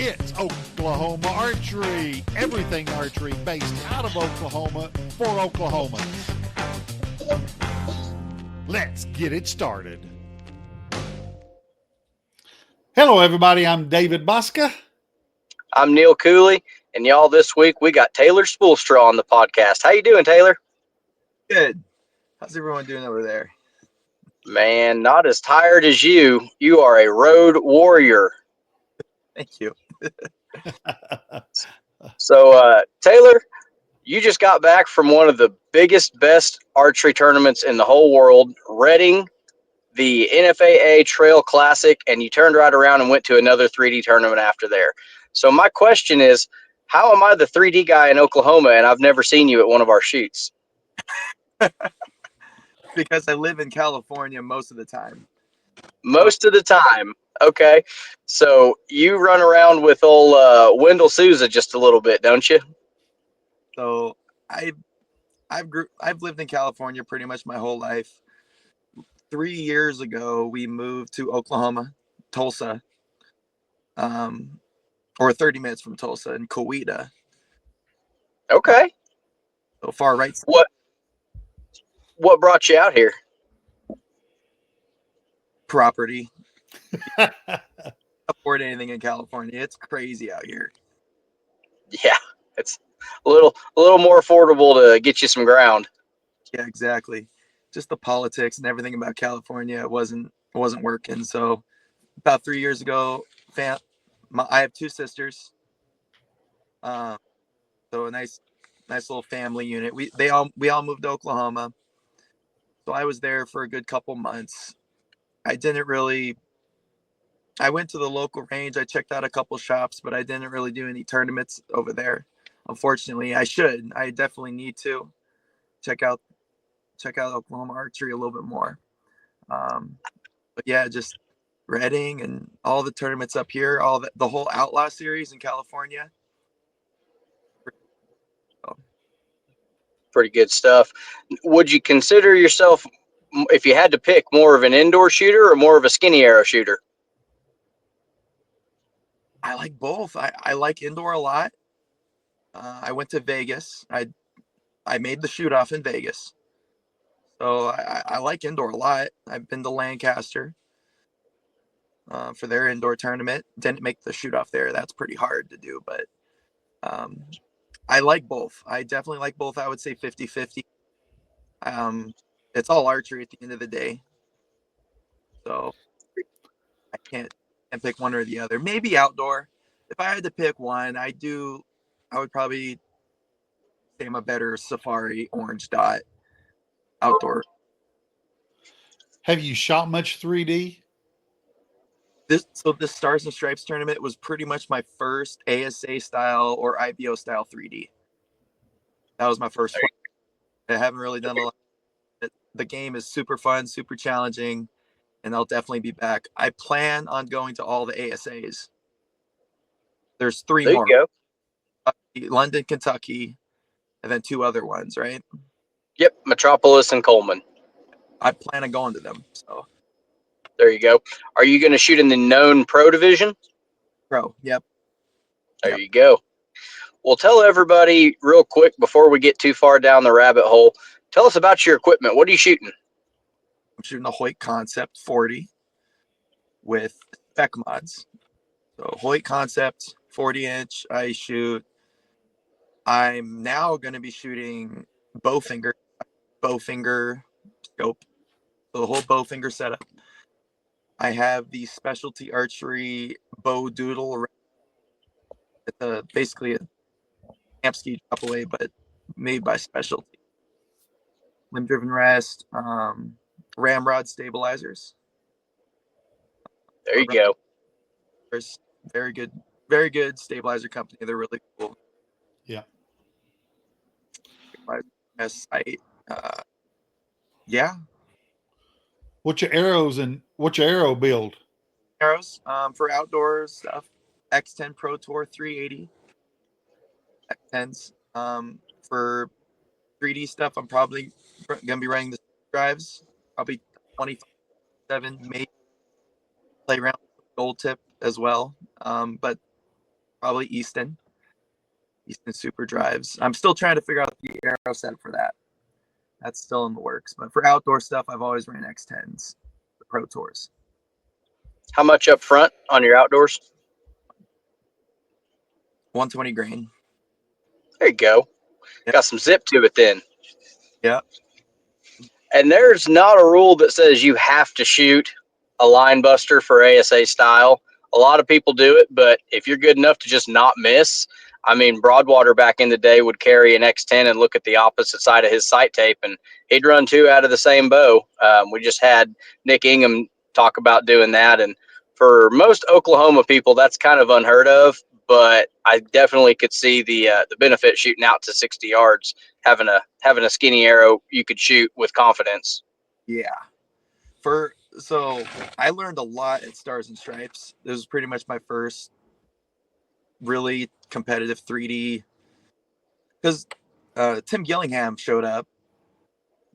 It's Oklahoma Archery. Everything archery based out of Oklahoma for Oklahomans. Let's get it started. Hello, everybody. I'm David Bosca. I'm Neil Cooley, and y'all, this week we got Taylor Spoolstra on the podcast. How you doing, Taylor? Good. How's everyone doing over there? Man, not as tired as you. You are a road warrior. Thank you. So, Taylor, you just got back from one of the biggest, best archery tournaments in the whole world, Reading, the NFAA Trail Classic, and you turned right around and went to another 3D tournament after there. So my question is, how am I the 3D guy in Oklahoma and I've never seen you at one of our shoots? Because I live in California most of the time. Most of the time. Okay. So you run around with old Wendell Souza just a little bit, don't you? So I've lived in California pretty much my whole life. 3 years ago, we moved to Oklahoma, Tulsa, or 30 minutes from Tulsa in Coweta. Okay. So far right side. What brought you out here? Property. Afford anything in California. It's crazy out here. Yeah, it's a little more affordable to get you some ground. Yeah, exactly. Just the politics and everything about California wasn't working. So about 3 years ago, I have two sisters. So a nice little family unit. We all moved to Oklahoma. So I was there for a good couple months. I went to the local range. I checked out a couple shops, but I didn't really do any tournaments over there. Unfortunately, I should. I definitely need to check out Oklahoma archery a little bit more. But yeah, just Reading and all the tournaments up here, the whole Outlaw series in California. Pretty good stuff. Would you consider yourself, if you had to pick, more of an indoor shooter or more of a skinny arrow shooter? I like both. I like indoor a lot. I went to Vegas. I made the shoot off in Vegas. So I like indoor a lot. I've been to Lancaster for their indoor tournament. Didn't make the shoot off there. That's pretty hard to do, but I like both. I definitely like both. I would say 50-50. It's all archery at the end of the day. So I can't pick one or the other. Maybe outdoor. If I had to pick one, I would probably say I'm a better safari orange dot outdoor. Have you shot much 3D? This Stars and Stripes tournament was pretty much my first ASA style or IBO style 3D. That was my first one. I haven't really done a lot. The game is super fun, super challenging, and I'll definitely be back. I plan on going to all the ASAs. There's three There more. you go. London, Kentucky, and then two other ones, right? Yep, Metropolis and Coleman. I plan on going to them. So there you go. Are you going to shoot in the known pro division? pro, yep. There you go. Well, tell everybody real quick before we get too far down the rabbit hole. Tell us about your equipment. What are you shooting? I'm shooting a Hoyt Concept 40 with spec mods. So Hoyt Concept 40-inch. I'm now going to be shooting bowfinger scope. So the whole bowfinger setup. I have the Specialty Archery bow doodle. It's basically a Amsky drop away, but made by Specialty. Limb driven rest, ramrod stabilizers. There you go. Very good stabilizer company. They're really cool. Yeah. Site. Yeah. What's your arrow build? Arrows for outdoor stuff. X10 Pro Tour 380. X10s. For 3D stuff, I'm probably gonna be running the drives. Probably 27, maybe play around with gold tip as well. But Probably Easton Super Drives. I'm still trying to figure out the arrow set for that. That's still in the works. But for outdoor stuff, I've always ran X10s, the Pro Tours. How much up front on your outdoors? 120 grain. There you go. Yep. Got some zip to it then. Yeah. And there's not a rule that says you have to shoot a line buster for ASA style. A lot of people do it, but if you're good enough to just not miss, I mean, Broadwater back in the day would carry an X10 and look at the opposite side of his sight tape, and he'd run 2 out of the same bow. We just had Nick Ingham talk about doing that, and for most Oklahoma people, that's kind of unheard of. But I definitely could see the benefit shooting out to 60 yards, having a skinny arrow you could shoot with confidence. Yeah. So I learned a lot at Stars and Stripes. This was pretty much my first really competitive 3D, because Tim Gillingham showed up,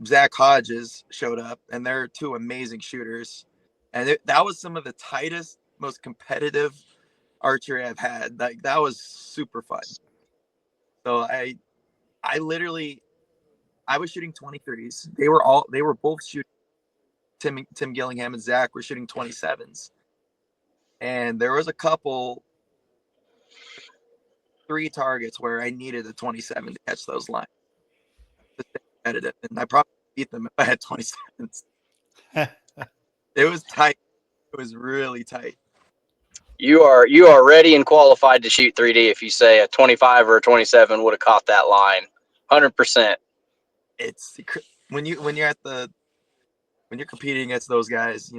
Zach Hodges showed up, and they're 2 amazing shooters. And that was some of the tightest, most competitive archery I've had. That was super fun. So I was shooting 23s. They were both shooting. Tim Gillingham and Zach were shooting 27s. And there was a couple 3 targets where I needed a 27 to catch those lines. Competitive, and I probably beat them if I had 27s. It was tight. It was really tight. You are ready and qualified to shoot 3D if you say a 25 or a 27 would have caught that line. 100%. It's when you're competing against those guys,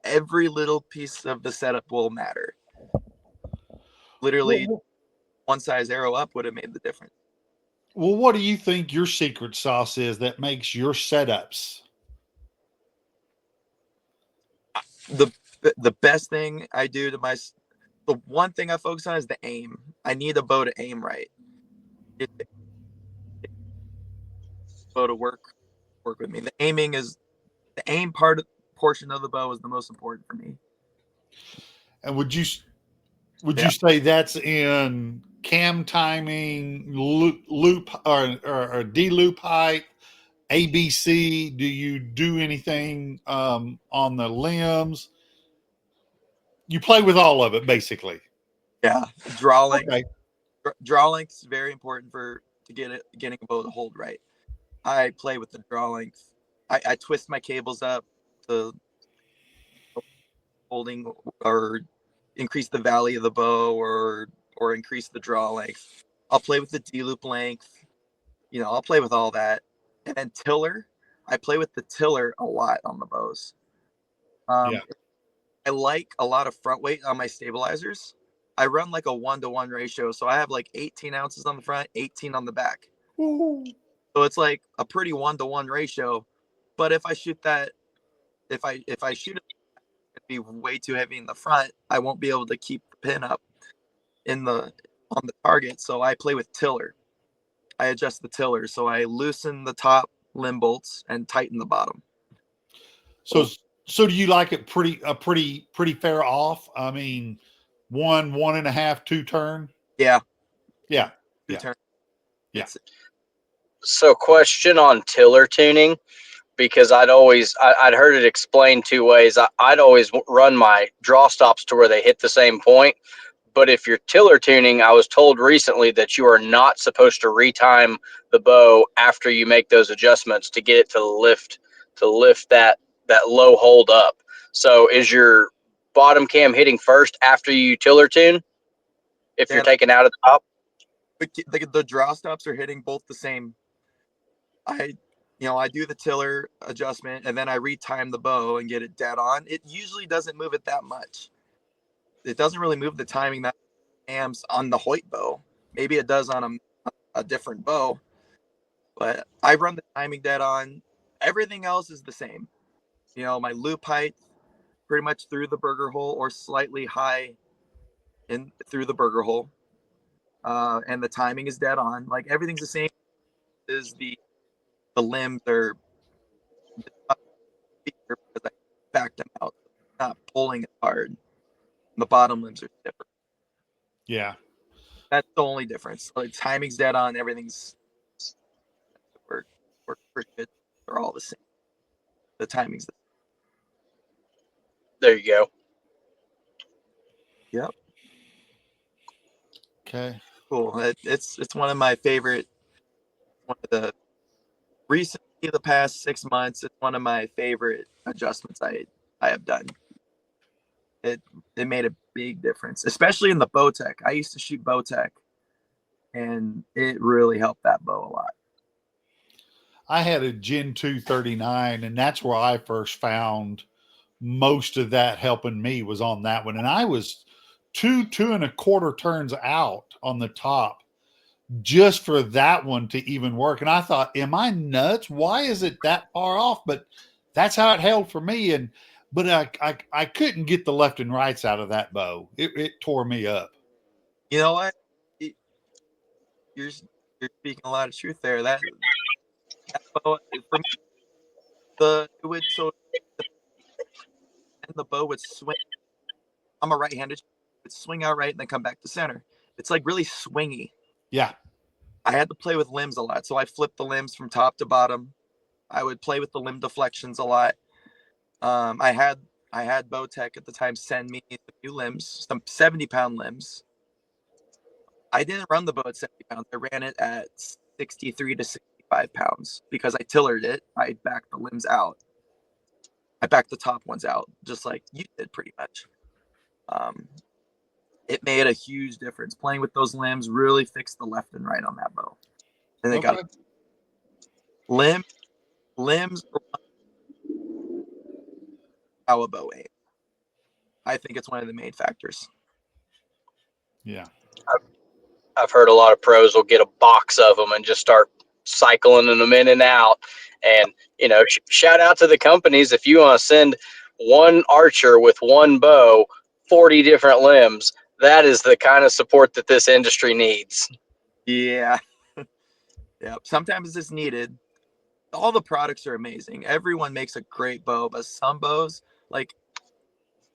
every little piece of the setup will matter. Literally, one size arrow up would have made the difference. Well, what do you think your secret sauce is that makes your setups? The best thing I do the one thing I focus on is the aim. I need a bow to aim right. Bow to work with me. The aim portion of the bow is the most important for me. And would you say that's in cam timing, loop or D loop height, ABC? Do you do anything on the limbs? You play with all of it, basically. Yeah, draw length. Okay. Draw length is very important getting a bow to hold right. I play with the draw length. I twist my cables up to holding or increase the valley of the bow or increase the draw length. I'll play with the D loop length. I'll play with all that. And then tiller, I play with the tiller a lot on the bows. Yeah. I like a lot of front weight on my stabilizers. I run like a 1-to-1 ratio, so I have like 18 ounces on the front, 18 on the back. Ooh. So it's like a pretty 1-to-1 ratio. But if I shoot it, it'd be way too heavy in the front. I won't be able to keep the pin up on the target. So I play with tiller. I adjust the tiller, so I loosen the top limb bolts and tighten the bottom. So do you like it pretty fair off? I mean, 1.5, 2 turn. Yeah. Yeah. Two turn. Yeah. So question on tiller tuning, because I'd heard it explained 2 ways. I'd always run my draw stops to where they hit the same point. But if you're tiller tuning, I was told recently that you are not supposed to retime the bow after you make those adjustments to get it to lift that low hold up. So is your bottom cam hitting first after you tiller tune if you're taking out of the top? The draw stops are hitting both the same. I do the tiller adjustment and then I retime the bow and get it dead on. It usually doesn't move it that much. It doesn't really move the timing that amps on the Hoyt bow. Maybe it does on a different bow, but I run the timing dead on. Everything else is the same. My loop height pretty much through the burger hole or slightly high through the burger hole. And the timing is dead on. Like everything's the same. Is the limbs are because I back them out, not pulling it hard. The bottom limbs are stiffer. Yeah. That's the only difference. Like timing's dead on, everything's work pretty good. They're all the same. The timing's There you go. Yep. Okay. Cool. It's one of my favorite. One of the recently the past 6 months. It's one of my favorite adjustments I have done. It made a big difference, especially in the bow tech. I used to shoot bow tech, and it really helped that bow a lot. I had a Gen 239, and that's where I first found most of that helping me was on that one. And I was two and a quarter turns out on the top just for that one to even work. And I thought, am I nuts? Why is it that far off? But that's how it held for me. But I couldn't get the left and rights out of that bow. It tore me up. You know what? You're speaking a lot of truth there. That bow for me, it would and the bow would swing. I'm a right-handed. It would swing out right and then come back to center. It's like really swingy. Yeah. I had to play with limbs a lot, so I flipped the limbs from top to bottom. I would play with the limb deflections a lot. I had Bowtech at the time send me some new limbs, some 70-pound limbs. I didn't run the bow at 70 pounds. I ran it at 63 to 65 pounds because I tillered it. I backed the limbs out. I backed the top ones out, just like you did pretty much. It made a huge difference. Playing with those limbs really fixed the left and right on that bow. And they got limbs how a bow aims. I think it's one of the main factors. Yeah. I've heard a lot of pros will get a box of them and just start cycling them in and out. And, shout out to the companies. If you want to send one archer with one bow, 40 different limbs, that is the kind of support that this industry needs. Yeah. Yeah. Sometimes it's needed. All the products are amazing. Everyone makes a great bow, but some bows, like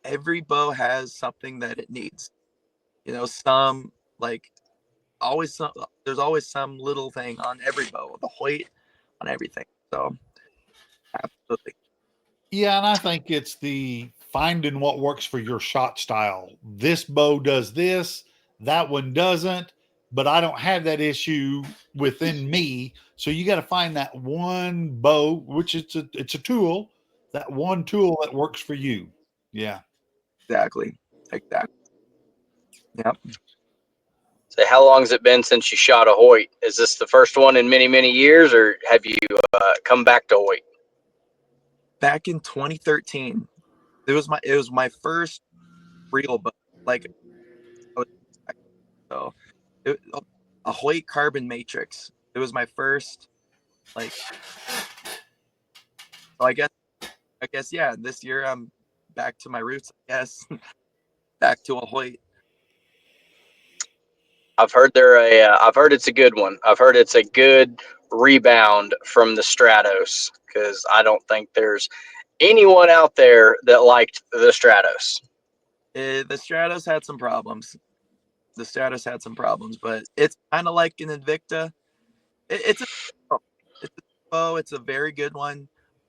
every bow has something that it needs. Some like there's always some little thing on every bow, the Hoyt, on everything. So absolutely. Yeah, and I think it's the finding what works for your shot style. This bow does this, that one doesn't, but I don't have that issue within me. So you got to find that one bow, which it's a tool, that one tool that works for you. Yeah. Exactly. Yep. So how long has it been since you shot a Hoyt? Is this the first one in many, many years, or have you come back to Hoyt? Back in 2013, it was my first real bow. Like, so a Hoyt Carbon Matrix. It was my first, like, so I guess yeah. This year I'm back to my roots. I guess back to a Hoyt. I've heard I've heard it's a good one. I've heard it's a good rebound from the Stratos, because I don't think there's anyone out there that liked the Stratos. The Stratos had some problems. But it's kind of like an Invicta. It's a bow. It's a very good one.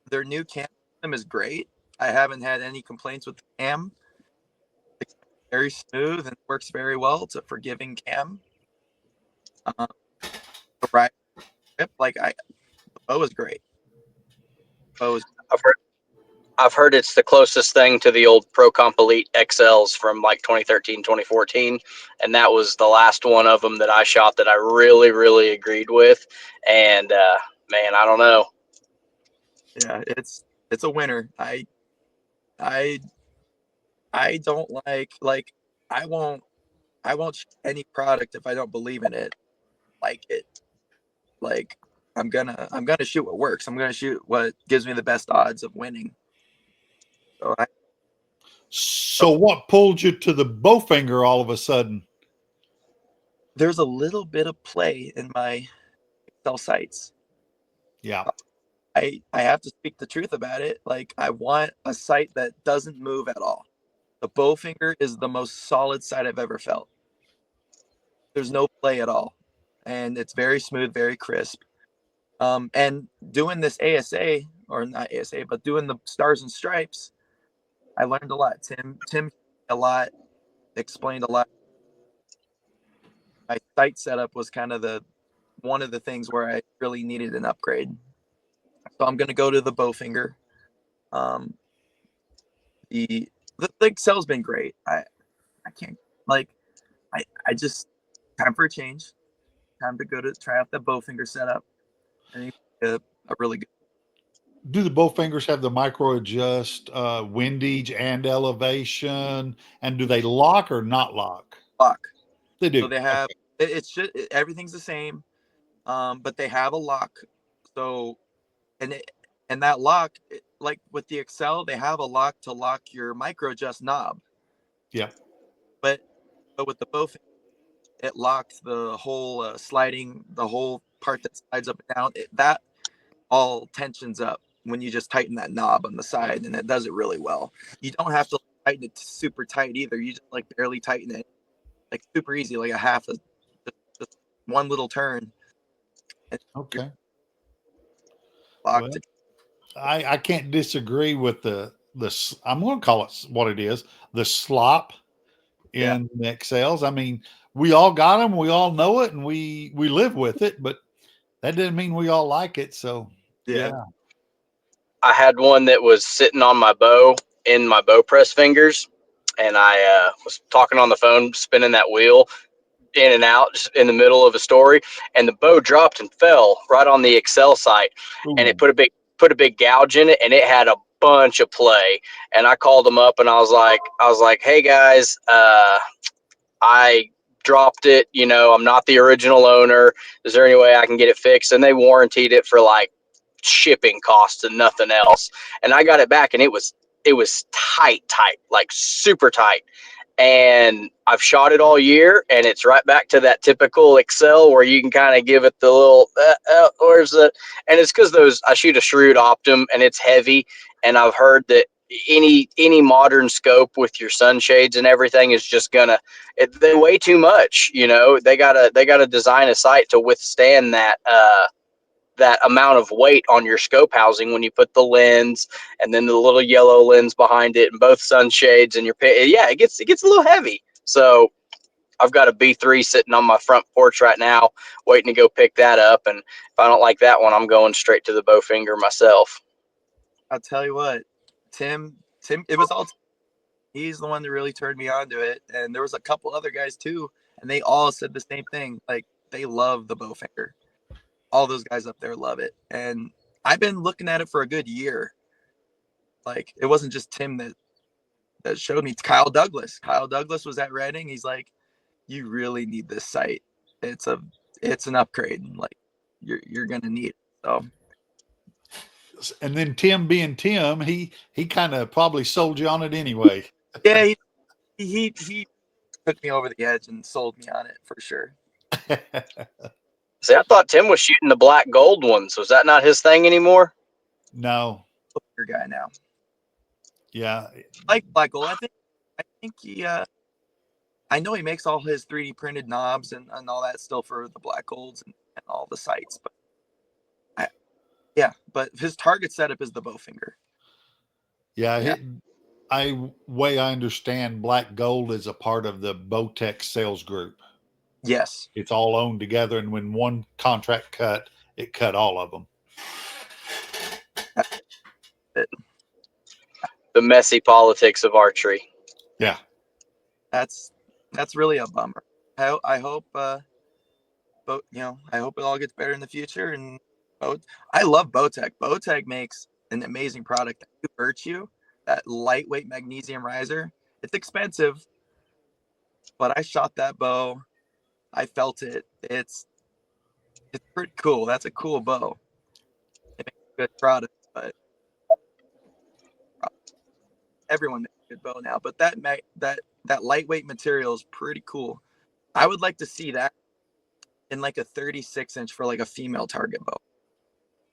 Their new cam system is great. I haven't had any complaints with the cam. It's very smooth and works very well. It's a forgiving cam. Right. The bow is great. I've heard it's the closest thing to the old Pro Comp Elite XLs from like 2013, 2014. And that was the last one of them that I shot that I really, really agreed with. And man, I don't know. Yeah, it's a winner. I don't like I won't shoot any product if I don't believe in it. Like it. Like I'm gonna shoot what works. I'm gonna shoot what gives me the best odds of winning. So what pulled you to the Bowfinger all of a sudden? There's a little bit of play in my Excel sights. Yeah. I have to speak the truth about it. Like I want a sight that doesn't move at all. The Bowfinger is the most solid sight I've ever felt. There's no play at all, and it's very smooth, very crisp. And doing this ASA, or not ASA, but doing the Stars and Stripes, I learned a lot. Tim a lot, explained a lot. My sight setup was kind of one of the things where I really needed an upgrade. So I'm going to go to the Bowfinger. Um, the Excel's been great. I can't, like, I just, time for a change. Time to go to try out the Bowfinger setup. I think a really good Do the Bowfingers have the micro adjust windage and elevation? And do they lock or not lock? lock. They do. So they have everything's the same, but they have a lock. So and it, and that lock, like with the Excel, they have a lock to lock your micro adjust knob. Yeah. But with the Bowfinger, it locks the whole sliding, the whole part that slides up and down. That all tensions up when you just tighten that knob on the side, and it does it really well. You don't have to tighten it super tight either. You just like barely tighten it, like super easy, like a half of just one little turn. And Okay. locked. Well, I can't disagree with the I'm going to call it what it is, the slop Yeah. in the Excels. I mean, we all got them, we all know it, and we live with it, but that doesn't mean we all like it. So Yeah. yeah. I had one that was sitting on my bow in my bow press fingers, and I was talking on the phone, spinning that wheel in and out just in the middle of a story, and the bow dropped and fell right on the Excel site, and it Ooh. put a big gouge in it, and it had a bunch of play. And I called them up, and I was like, hey guys, I dropped it. You know, I'm not the original owner. Is there any way I can get it fixed? And they warranted it for like shipping costs and nothing else. And I got it back, and it was tight, like super tight. And I've shot it all year, and it's right back to that typical Excel where you can kind of give it the little where's the, and it's because those, I shoot a Shrewd Optum, and it's heavy, and I've heard that any modern scope with your sunshades and everything is just gonna, they weigh too much. You know, they gotta design a sight to withstand that amount of weight on your scope housing when you put the lens and then the little yellow lens behind it and both sunshades and yeah, it gets a little heavy. So I've got a B3 sitting on my front porch right now waiting to go pick that up, and if I don't like that one, I'm going straight to the Bowfinger myself. I'll tell you what, Tim, it was all. He's the one that really turned me on to it, and there was a couple other guys too, and they all said the same thing. Like they love the Bowfinger. All those guys up there love it, and I've been looking at it for a good year. Like it wasn't just Tim that showed me. Kyle Douglas was at Reading. He's like, you really need this sight. It's an upgrade. Like you're gonna need it. So And then Tim being Tim, he kind of probably sold you on it anyway. yeah, he took me over the edge and sold me on it for sure. See, I thought Tim was shooting the black gold ones. Was that not his thing anymore? No. Your guy now. Yeah. I like Black Gold. I think he I know he makes all his 3D printed knobs and all that still for the Black Golds and all the sites, but but his target setup is the Bowfinger. Yeah. Way I understand, Black Gold is a part of the Bowtech sales group. Yes. It's all owned together, and when one contract cut, it cut all of them. The messy politics of archery. Yeah. That's really a bummer. I hope I hope it all gets better in the future. And I love Bowtech. Bowtech makes an amazing product. Virtue, that lightweight magnesium riser. It's expensive, but I shot that bow. I felt it. It's pretty cool. That's a cool bow. It makes a good product, but everyone makes a good bow now. But that lightweight material is pretty cool. I would like to see that in like a 36-inch for like a female target bow.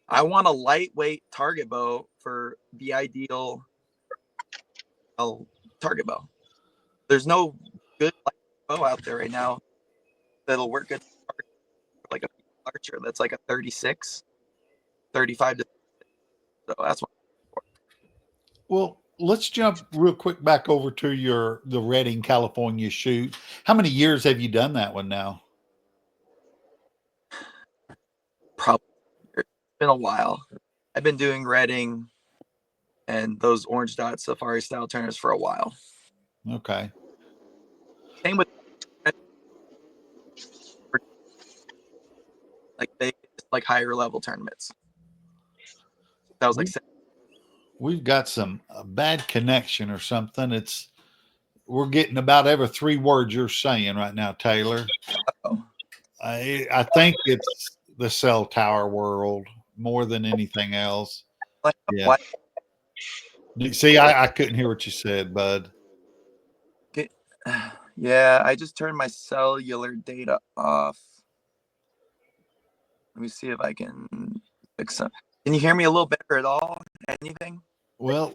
I want a lightweight target bow for the ideal target bow. There's no good bow out there right now that'll work good for like a archer that's like a 36, 35 to, so that's what. Well, let's jump real quick back over to the Redding, California shoot. How many years have you done that one now? Probably it's been a while. I've been doing Redding and those orange dot safari style tournaments for a while. Okay. Same with like they like higher level tournaments. That was like We've got some bad connection or something. We're getting about every 3 words you're saying right now, Taylor. oh, I think it's the cell tower world more than anything else. like, Yeah. what? See, I couldn't hear what you said, bud. Yeah, I just turned my cellular data off. Let me see if I can fix it. Can you hear me a little better at all? Anything? Well,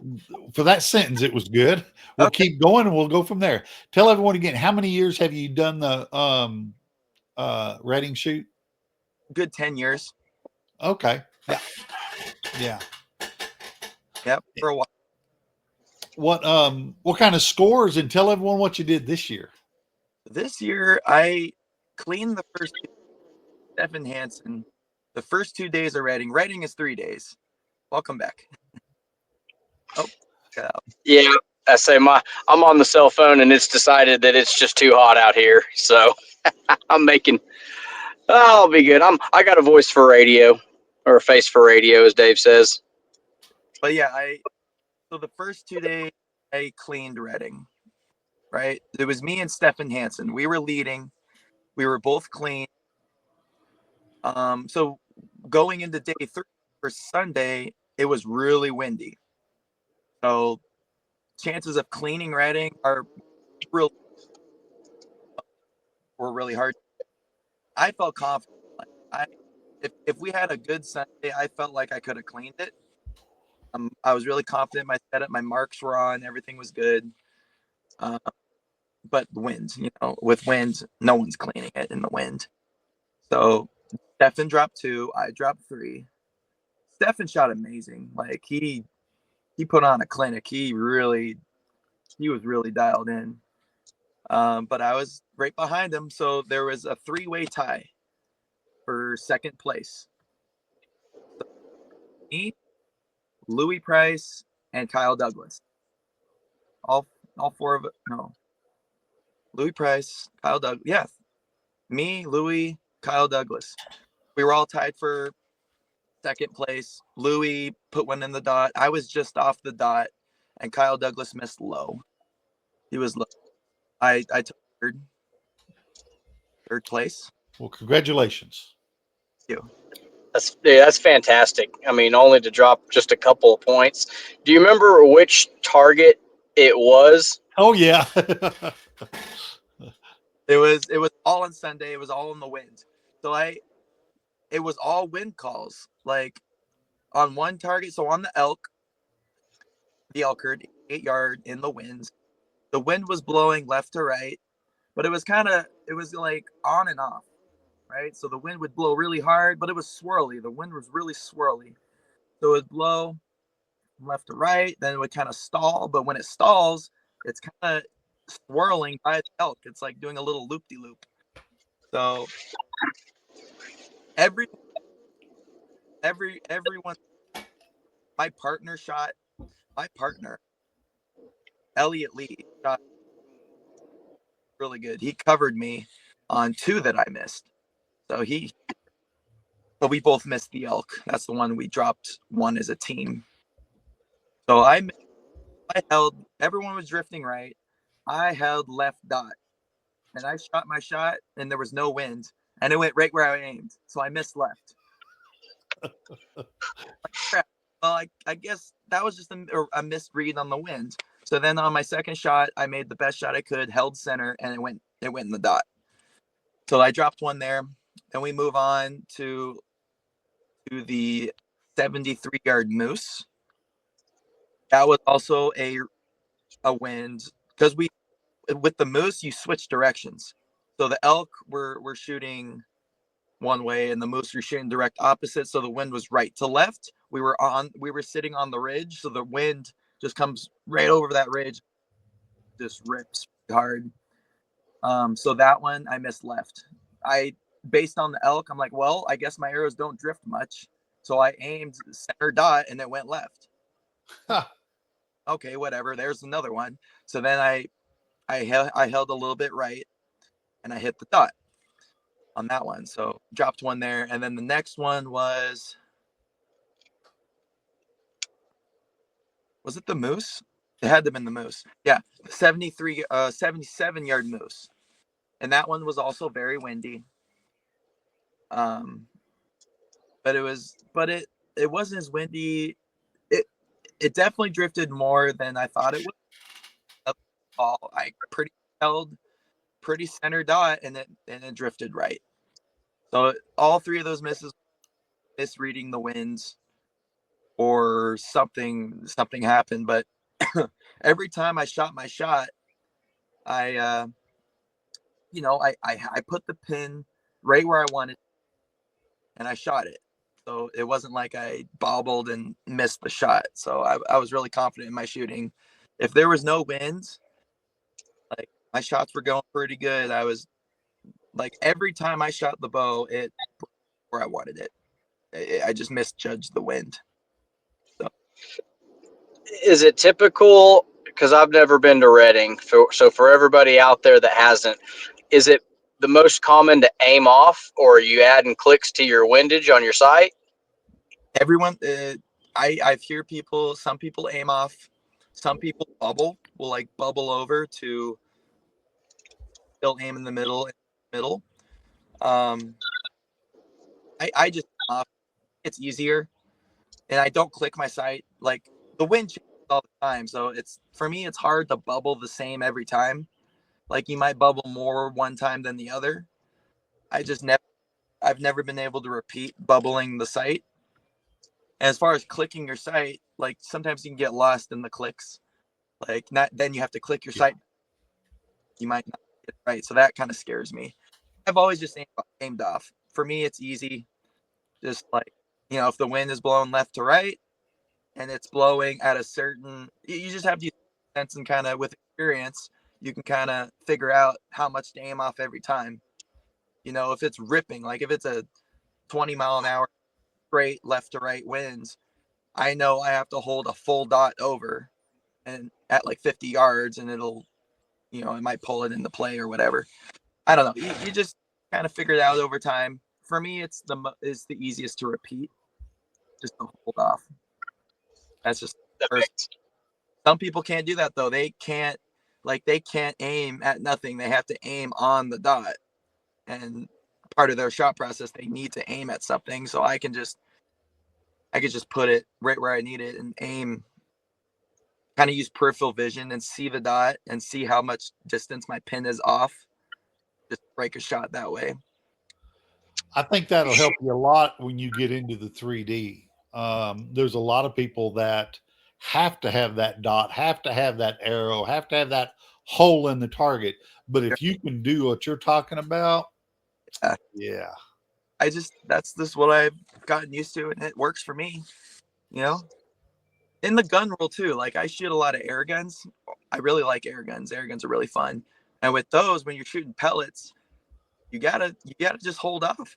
for that sentence, it was good. We'll Okay. keep going and we'll go from there. Tell everyone again, how many years have you done the Redding shoot? Good 10 years. Okay. Yeah. Yeah. Yep, for a while. What kind of scores, and tell everyone what you did this year? This year, I cleaned the first Stefan Hansen. The first 2 days of Redding. Redding is 3 days. Welcome back. Oh, cut out. Yeah, I say I'm on the cell phone and it's decided that it's just too hot out here. So I'll be good. I got a voice for radio, or a face for radio, as Dave says. But yeah, so the first 2 days I cleaned Redding. Right? It was me and Stefan Hansen. We were leading. We were both clean. So going into day 3 for Sunday, it was really windy. So chances of cleaning Redding were really hard. I felt confident. If we had a good Sunday, I felt like I could have cleaned it. I was really confident. My setup, my marks were on, everything was good. But the wind, with wind, no one's cleaning it in the wind. So Stefan dropped 2, I dropped 3. Stefan shot amazing. Like he put on a clinic. He was really dialed in. But I was right behind him, so there was a 3-way tie for second place. So me, Louis Price, and Kyle Douglas. All 4 of it. No. Louis Price, Kyle Douglas. Yeah. Me, Louis, Kyle Douglas. We were all tied for second place. Louis put one in the dot. I was just off the dot, and Kyle Douglas missed low. He was low. I took third place. Well, congratulations. Thank you. That's fantastic. I mean, only to drop just a couple of points. Do you remember which target it was? Oh yeah. It was all on Sunday. It was all in the wind. So it was all wind calls. Like on one target, so on the elk herd, 8-yard in the winds. The wind was blowing left to right, but it was like on and off, right? So the wind would blow really hard, but it was swirly. The wind was really swirly. So it would blow from left to right, then it would kind of stall. But when it stalls, it's kind of swirling by the elk. It's like doing a little loop-de-loop. So everyone, my partner, Elliot Lee, shot really good. He covered me on 2 that I missed. So but we both missed the elk. That's the one we dropped 1 as a team. So I held, everyone was drifting right. I held left dot, and I shot my shot, and there was no wind, and it went right where I aimed. So I missed left. Like, crap. Well, I guess that was just a misread on the wind. So then on my second shot, I made the best shot I could, held center, and it went in the dot. So I dropped 1 there. Then we move on to the 73-yard moose. That was also a wind, because with the moose you switch directions. So the elk were shooting one way, and the moose were shooting direct opposite. So the wind was right to left. We were sitting on the ridge, so the wind just comes right over that ridge, just rips hard. So that one I missed left. Based on the elk, I'm like, well, I guess my arrows don't drift much. So I aimed center dot and it went left. Huh. Okay, whatever. There's another one. So then I held a little bit right and I hit the dot on that one. So dropped one there. And then the next one was it the moose? It had to have been the moose. Yeah. 77-yard moose. And that one was also very windy. But it wasn't as windy. It definitely drifted more than I thought it would. I held pretty center dot, and it drifted right. So all three of those misses, misreading the winds, or something happened. But every time I shot my shot, I put the pin right where I wanted, and I shot it. So it wasn't like I bobbled and missed the shot. So I was really confident in my shooting. If there was no winds, like my shots were going pretty good. I was like, every time I shot the bow, it where I wanted it. I just misjudged the wind. So Is it typical? Because I've never been to Reading. So for everybody out there that hasn't, is it the most common to aim off, or are you adding clicks to your windage on your sight? everyone, I hear some people aim off, some people will like bubble over to still aim in the middle. I just it's easier, and I don't click my sight. Like the wind changes all the time, so it's for me it's hard to bubble the same every time. Like you might bubble more one time than the other. I've never been able to repeat bubbling the sight. And as far as clicking your sight, like sometimes you can get lost in the clicks. Like not then you have to click your sight. You might not get it right. So that kind of scares me. I've always just aimed off. For me, it's easy. Just like, if the wind is blowing left to right and it's blowing at a certain, you just have to use sense, and kind of with experience, you can kind of figure out how much to aim off every time. If it's ripping, like if it's a 20-mile-an-hour straight left to right winds, I know I have to hold a full dot over and at like 50 yards, and it'll, it might pull it into play or whatever. I don't know. You just kind of figure it out over time. For me, it's the easiest to repeat, just to hold off. That's just some people can't do that though. They can't aim at nothing. They have to aim on the dot, and part of their shot process, they need to aim at something. So I could just put it right where I need it and aim. Kind of use peripheral vision and see the dot and see how much distance my pin is off. Just break a shot that way. I think that'll help you a lot when you get into the 3D. There's a lot of people that have to have that dot, have to have that arrow, have to have that hole in the target. But if you can do what you're talking about, yeah. That's just what I've gotten used to, and it works for me. In the gun roll too, like I shoot a lot of air guns. I really like air guns. Air guns are really fun. And with those, when you're shooting pellets, you gotta just hold off.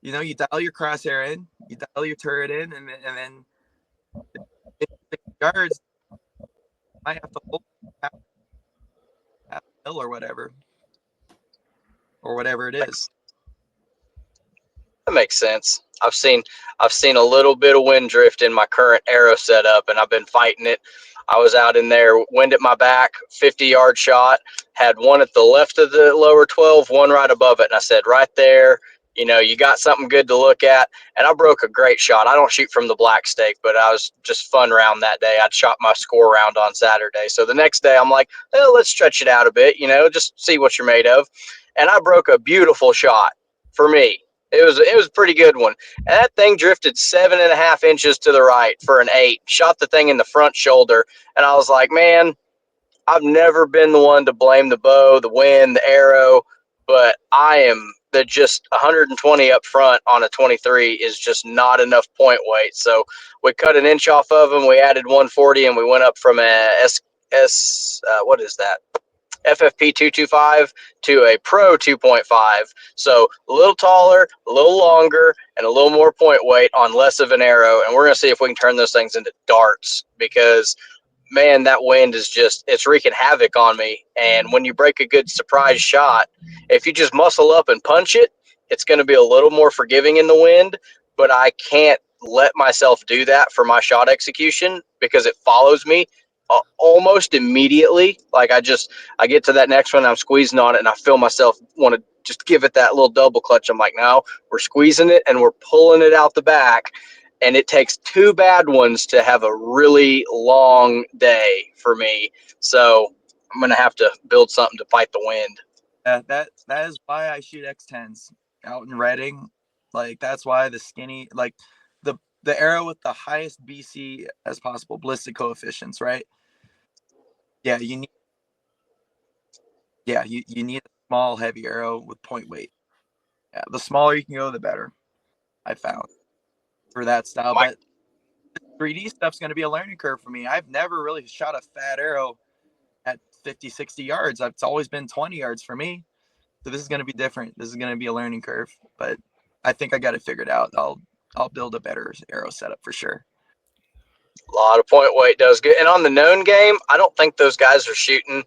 You dial your crosshair in, you dial your turret in, and then 6 yards, I have to hold half mil or whatever it is. That makes sense. I've seen a little bit of wind drift in my current arrow setup, and I've been fighting it. I was out in there, wind at my back, 50-yard shot, had one at the left of the lower 12, one right above it, and I said, right there, you got something good to look at. And I broke a great shot. I don't shoot from the black stake, but I was just fun round that day. I'd shot my score round on Saturday. So the next day I'm like, well, let's stretch it out a bit, just see what you're made of. And I broke a beautiful shot for me. It was a pretty good one. And that thing drifted 7.5 inches to the right for an 8. Shot the thing in the front shoulder. And I was like, man, I've never been the one to blame the bow, the wind, the arrow. but the just 120 up front on a 23 is just not enough point weight. So we cut an inch off of them. We added 140, and we went up from a what is that? FFP 225 to a Pro 2.5. So a little taller, a little longer, and a little more point weight on less of an arrow. And we're going to see if we can turn those things into darts, because man, that wind is it's wreaking havoc on me. And when you break a good surprise shot, if you just muscle up and punch it, it's going to be a little more forgiving in the wind. But I can't let myself do that for my shot execution, because it follows me almost immediately. Like I get to that next one, I'm squeezing on it, and I feel myself want to just give it that little double clutch. I'm like, no, we're squeezing it and we're pulling it out the back. And it takes two bad ones to have a really long day for me. So I'm going to have to build something to fight the wind. That is why I shoot X10s out in Reading. Like, that's why the skinny, like the arrow with the highest BC as possible, ballistic coefficients, right? Yeah, you need a small, heavy arrow with point weight. Yeah, the smaller you can go, the better, I found, for that style. But 3D stuff's going to be a learning curve for me. I've never really shot a fat arrow at 50, 60 yards. It's always been 20 yards for me. So this is going to be different. This is going to be a learning curve, but I think I got it figured out. I'll build a better arrow setup for sure. A lot of point weight does good. And on the known game, I don't think those guys are shooting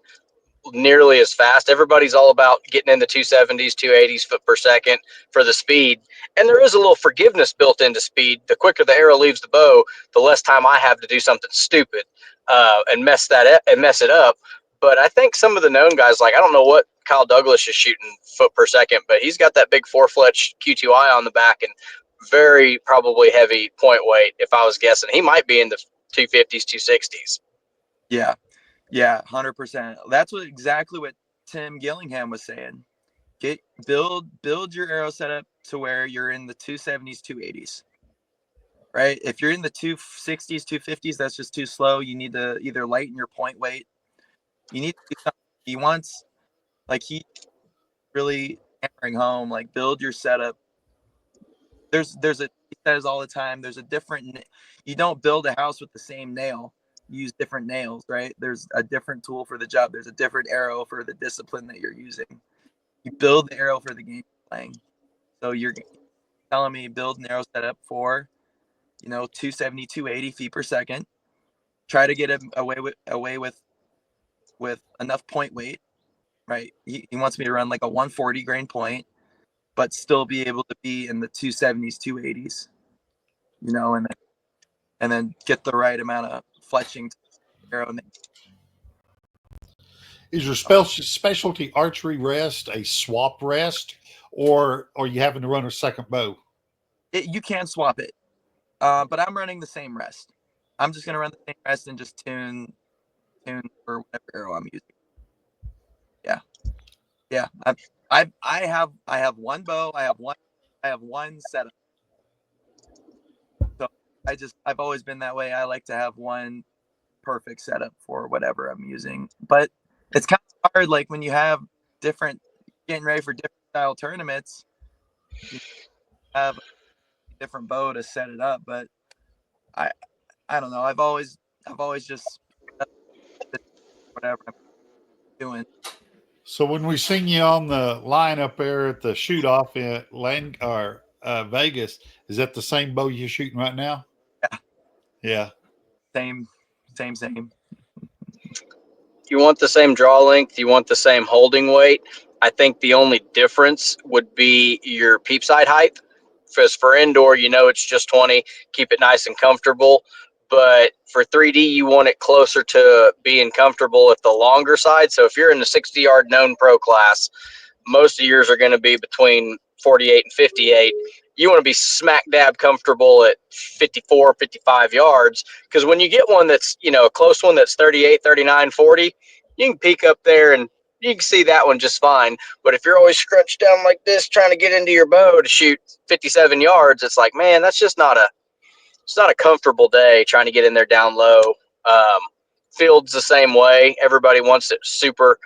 nearly as fast. Everybody's all about getting in the 270s, 280s foot per second for the speed. And there is a little forgiveness built into speed. The quicker the arrow leaves the bow, the less time I have to do something stupid and mess it up. But I think some of the known guys, like I don't know what Kyle Douglas is shooting foot per second, but he's got that big 4-fletch Q2I on the back and very probably heavy point weight. If I was guessing, he might be in the 250s, 260s. Yeah. Yeah, 100%. That's exactly what Tim Gillingham was saying. Build your arrow setup to where you're in the 270s, 280s. Right? If you're in the 260s, 250s, that's just too slow. You need to either lighten your point weight. You need to do something. He wants, like, he really hammering home, like, build your setup. He says all the time, you don't build a house with the same nail. You use different nails, right? There's a different tool for the job. There's a different arrow for the discipline that you're using. You build the arrow for the game you're playing. So you're telling me build an arrow setup for, 270, 280 feet per second. Try to get him away with enough point weight, right? He wants me to run like a 140 grain point, but still be able to be in the 270s, 280s, and then get the right amount of fletching to the arrow. Is your specialty archery rest a swap rest, or are you having to run a second bow? You can swap it, but I'm running the same rest. I'm just gonna run the same rest and just tune for whatever arrow I'm using. Yeah. I have one bow. I have one setup. So I've always been that way. I like to have one perfect setup for whatever I'm using. But it's kind of hard, like when you have getting ready for different style tournaments, you have a different bow to set it up. But I don't know. I've always just whatever I'm doing. So when we seen you on the line up there at the shoot off in Vegas, is that the same bow you're shooting right now? Yeah. Yeah. Same. You want the same draw length, you want the same holding weight. I think the only difference would be your peep sight height. Because for indoor, it's just 20, keep it nice and comfortable. But for 3D, you want it closer to being comfortable at the longer side. So if you're in the 60-yard known pro class, most of yours are going to be between 48 and 58. You want to be smack dab comfortable at 54, 55 yards. Because when you get one that's, a close one that's 38, 39, 40, you can peek up there and you can see that one just fine. But if you're always scrunched down like this, trying to get into your bow to shoot 57 yards, it's like, man, it's not a comfortable day trying to get in there down low. Field's the same way. Everybody wants it super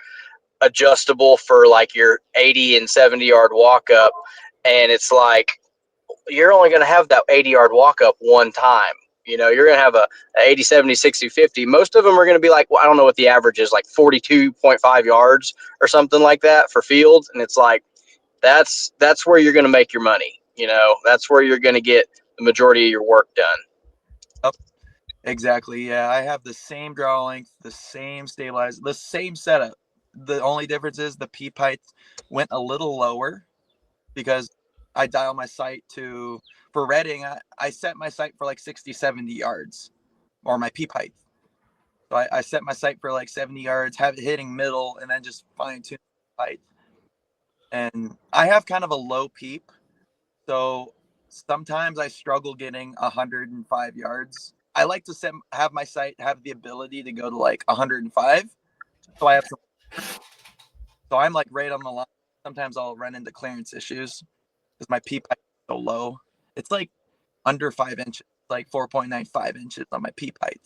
adjustable for like your 80 and 70 yard walk up, and it's like you're only going to have that 80-yard walk up one time. You know, you're going to have a 80, 70, 60, 50. Most of them are going to be like, well, I don't know what the average is, like 42.5 yards or something like that for field. And it's like, that's where you're going to make your money. You know, that's where you're going to get the majority of your work done. Oh, exactly. Yeah, I have the same draw length, the same stabilizer, the same setup. The only difference is the peep height went a little lower because I dial my sight to, for redding, I set my sight for like 60, 70 yards, or my peep height. So I set my sight for like 70 yards, have it hitting middle, and then just fine tune height. And I have kind of a low peep. So sometimes I struggle getting 105 yards. I like to have my sight have the ability to go to like 105. So I have some, so I'm like right on the line. Sometimes I'll run into clearance issues because my peep height is so low. It's like under 5 inches, like 4.95 inches on my peep height.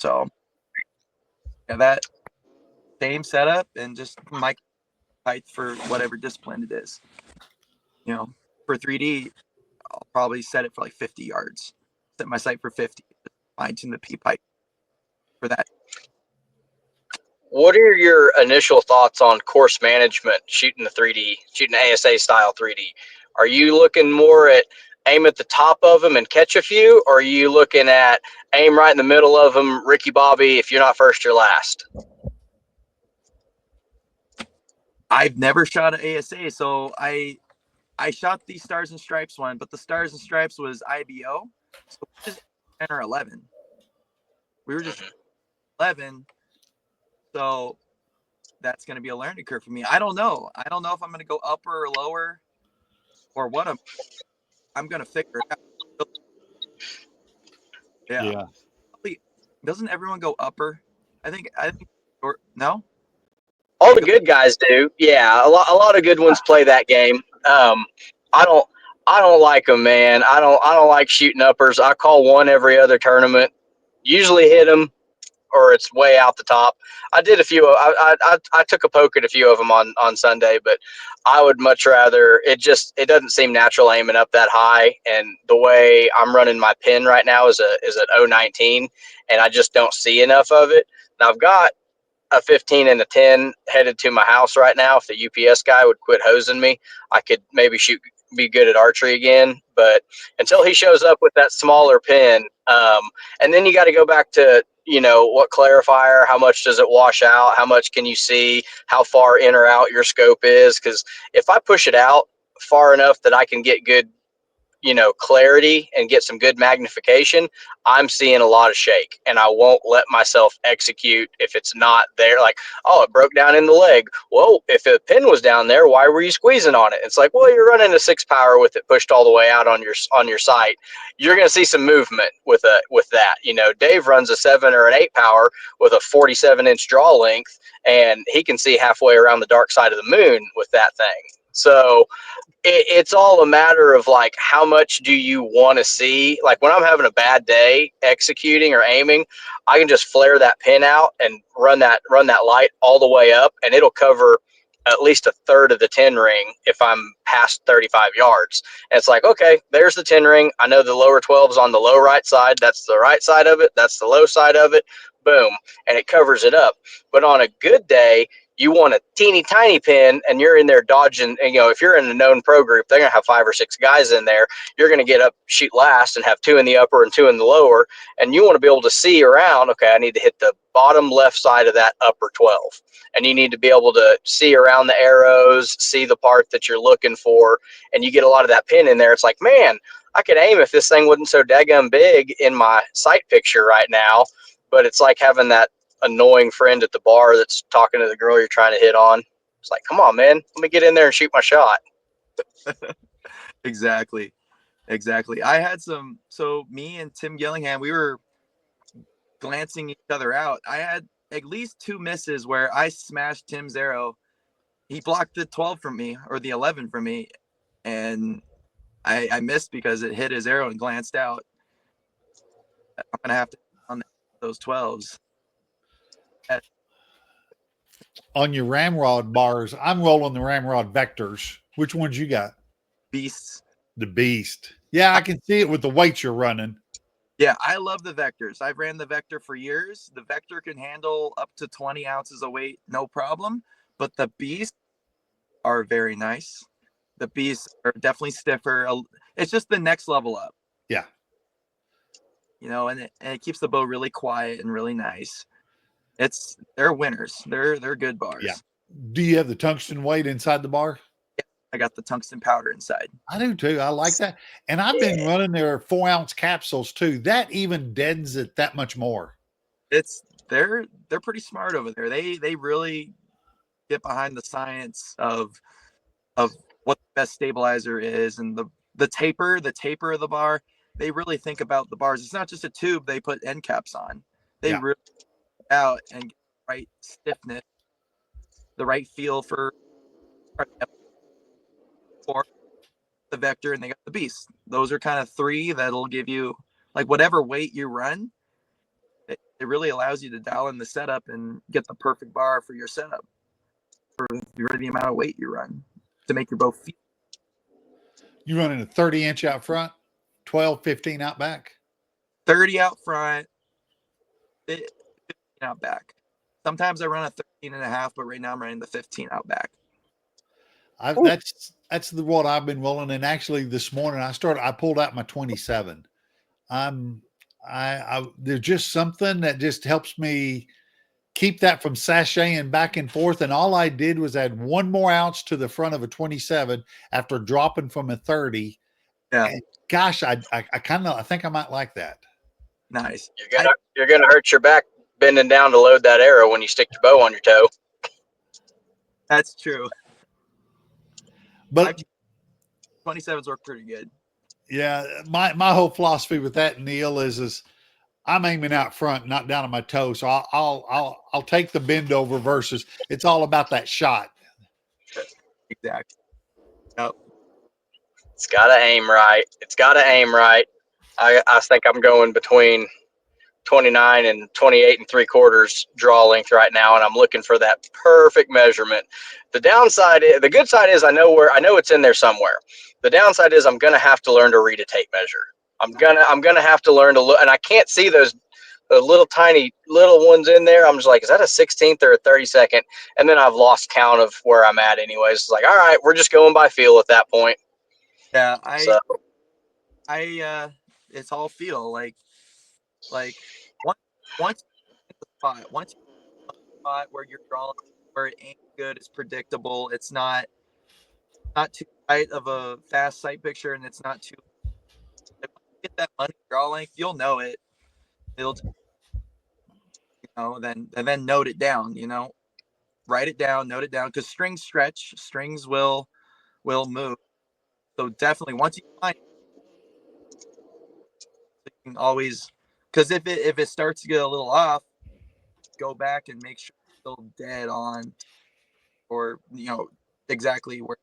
So yeah, that same setup and just my height for whatever discipline it is. You know, for 3D, I'll probably set it for like 50 yards. Set my sight for 50. Fine tune the peep height for that. What are your initial thoughts on course management, shooting the 3D, shooting ASA style 3D? Are you looking more at aim at the top of them and catch a few, or are you looking at aim right in the middle of them, Ricky Bobby, if you're not first, you're last? I've never shot an ASA, so I shot the Stars and Stripes one, but the Stars and Stripes was IBO, so it was 10 or 11. We were just 11, so that's going to be a learning curve for me. I don't know. I don't know if I'm going to go upper or lower or what I'm going to figure it out. Yeah. Yeah. Doesn't everyone go upper? I think, or no? All the good guys do. Yeah, a lot of good ones play that game. I don't I don't like them, man. I don't like shooting uppers. I call one every other tournament. Usually hit them, or it's way out the top. I did a few. I took a poke at a few of them on Sunday, but I would much rather it doesn't seem natural aiming up that high. And the way I'm running my pin right now is an 019, and I just don't see enough of it. Now I've got a 15 and a 10 headed to my house right now. If the UPS guy would quit hosing me, I could maybe be good at archery again. But until he shows up with that smaller pin, and then you got to go back to, you know, what clarifier, how much does it wash out? How much can you see? How far in or out your scope is? Because if I push it out far enough that I can get good, you know, clarity and get some good magnification, I'm seeing a lot of shake, and I won't let myself execute if it's not there. Like, oh, it broke down in the leg. Well, if a pin was down there, why were you squeezing on it? It's like, well, you're running a 6 power with it pushed all the way out on your sight. You're going to see some movement with that. You know, Dave runs a 7 or an 8 power with a 47-inch draw length, and he can see halfway around the dark side of the moon with that thing. So it's all a matter of like, how much do you want to see? Like when I'm having a bad day executing or aiming, I can just flare that pin out and run that light all the way up, and it'll cover at least a third of the 10 ring if I'm past 35 yards. And it's like, okay, there's the 10 ring. I know the lower 12 is on the low right side. That's the right side of it. That's the low side of it. Boom. And it covers it up. But on a good day, you want a teeny tiny pin, and you're in there dodging. And, you know, if you're in a known pro group, they're going to have 5 or 6 guys in there. You're going to get up, shoot last, and have 2 in the upper and 2 in the lower. And you want to be able to see around, okay, I need to hit the bottom left side of that upper 12. And you need to be able to see around the arrows, see the part that you're looking for. And you get a lot of that pin in there. It's like, man, I could aim if this thing wasn't so daggum big in my sight picture right now. But it's like having that annoying friend at the bar that's talking to the girl you're trying to hit on. It's like, come on, man, let me get in there and shoot my shot. Exactly. I had so me and Tim Gillingham, we were glancing each other out. I had at least 2 misses where I smashed Tim's arrow. He blocked the 12 from me, or the 11 from me, and I missed because it hit his arrow and glanced out. I'm gonna have to on those 12s. On your ramrod bars, I'm rolling the ramrod vectors. Which ones you got? Beasts. The beast. Yeah, I can see it with the weights you're running. Yeah, I love the vectors. I've ran the vector for years. The vector can handle up to 20 ounces of weight, no problem. But the beasts are very nice. The beasts are definitely stiffer. It's just the next level up. Yeah. And it keeps the bow really quiet and really nice. They're winners. They're good bars. Yeah. Do you have the tungsten weight inside the bar? Yeah, I got the tungsten powder inside. I do too. I like that. And I've been running their 4-ounce capsules too. That even deadens it that much more. They're pretty smart over there. They really get behind the science of what the best stabilizer is, and the taper of the bar. They really think about the bars. It's not just a tube they put end caps on. They really out and get the right stiffness, the right feel for the vector, and they got the beast. Those are kind of three that'll give you, like, whatever weight you run. It really allows you to dial in the setup and get the perfect bar for your setup for the amount of weight you run to make your bow feel. You running a 30-inch out front, 12, 15 out back? 30 out front, 15 out back. Sometimes I run a 13 and a half, but right now I'm running the 15 out back. That's what I've been rolling. And actually this morning I pulled out my 27. There's just something that just helps me keep that from sashaying back and forth. And all I did was add 1 more ounce to the front of a 27 after dropping from a 30. Yeah. And gosh, I think I might like that. Nice. You're gonna hurt your back bending down to load that arrow when you stick your bow on your toe. That's true. But 27s work pretty good. Yeah, my whole philosophy with that, Neil, is I'm aiming out front, not down on my toe. So I'll take the bend over versus it's all about that shot. Exactly. Yep. It's gotta aim right. I think I'm going between 29 and 28 and 3/4 draw length right now, and I'm looking for that perfect measurement. The good side is I know it's in there somewhere. The downside is I'm gonna have to learn to read a tape measure. I'm gonna have to learn to look, and I can't see the little tiny little ones in there. I'm just like, is that a 16th or a 32nd? And then I've lost count of where I'm at anyways. It's like, all right, we're just going by feel at that point. Yeah, it's all feel like once you get the spot where you're drawing, where it ain't good, it's predictable. It's not too tight of a fast sight picture, and it's not too. If you get that money draw length, you'll know it. It'll, then note it down. Write it down, note it down, because strings stretch, strings will move. So definitely, once you find it, you can always, because if it starts to get a little off, go back and make sure it's still dead on, or exactly where.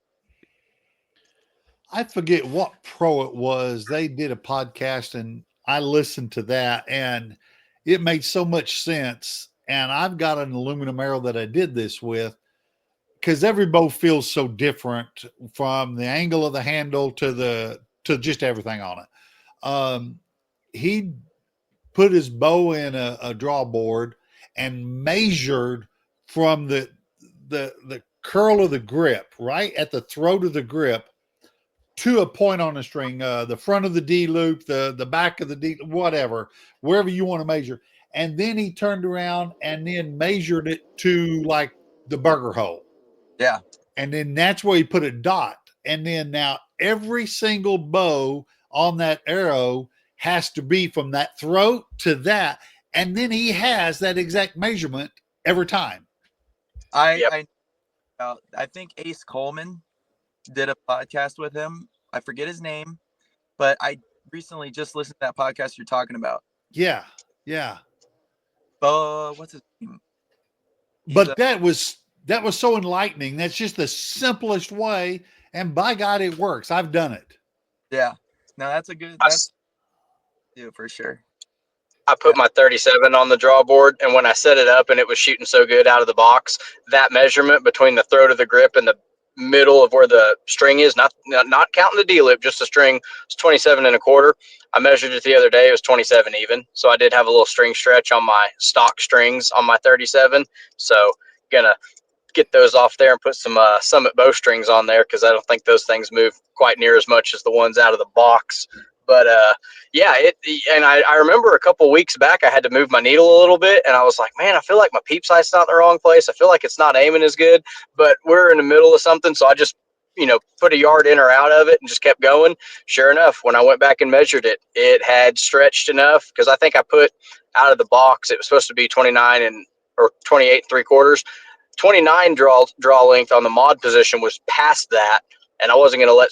I forget what pro it was. They did a podcast and I listened to that and it made so much sense. And I've got an aluminum arrow that I did this with because every bow feels so different from the angle of the handle to just everything on it. He put his bow in a draw board and measured from the curl of the grip, right at the throat of the grip, to a point on the string, the front of the D loop, the back of the D, whatever, wherever you want to measure. And then he turned around and then measured it to like the burger hole. Yeah. And then that's where he put a dot. And then now every single bow on that arrow has to be from that throat to that. And then he has that exact measurement every time. I think Ace Coleman did a podcast with him. I forget his name, but I recently just listened to that podcast you're talking about. Yeah. What's his name? But that was so enlightening. That's just the simplest way, and by God, it works. I've done it. Yeah. No, that's a good. That's for sure. I put my 37 on the draw board, and when I set it up and it was shooting so good out of the box, that measurement between the throat of the grip and the middle of where the string is, not counting the D-loop, just the string, it's 27 and a quarter. I measured it the other day. It was 27 even. So I did have a little string stretch on my stock strings on my 37. So gonna get those off there and put some Summit bowstrings on there because I don't think those things move quite near as much as the ones out of the box. But yeah, and I remember a couple weeks back I had to move my needle a little bit, and I was like, man, I feel like my peep sight's not in the wrong place. I feel like it's not aiming as good, but we're in the middle of something, so I just put a yard in or out of it and just kept going. Sure enough, when I went back and measured it, it had stretched enough because I think I put out of the box it was supposed to be 29 or 28 3/4. 29 draw length on the mod position was past that, and I wasn't going to let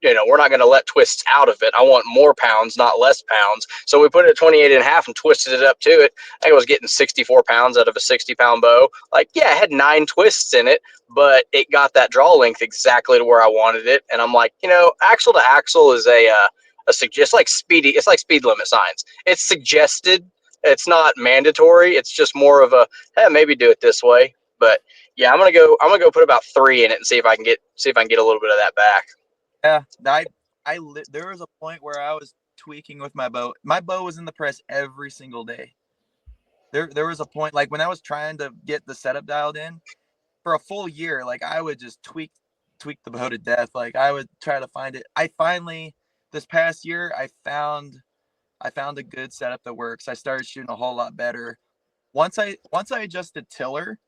we're not going to let twists out of it. I want more pounds, not less pounds. So we put it at 28 and a half and twisted it up to it. I think I was getting 64 pounds out of a 60-pound bow. Like, yeah, it had 9 twists in it, but it got that draw length exactly to where I wanted it. And I'm like, axle to axle is it's like speed limit signs. It's suggested. It's not mandatory. It's just more of a, hey, maybe do it this way. But yeah, I'm gonna go put about 3 in it and see if I can get a little bit of that back. Yeah, there was a point where I was tweaking with my bow. My bow was in the press every single day. There was a point, like when I was trying to get the setup dialed in for a full year, like I would just tweak the bow to death. Like I would try to find it. I finally, this past year, I found a good setup that works. I started shooting a whole lot better. Once I adjusted tiller,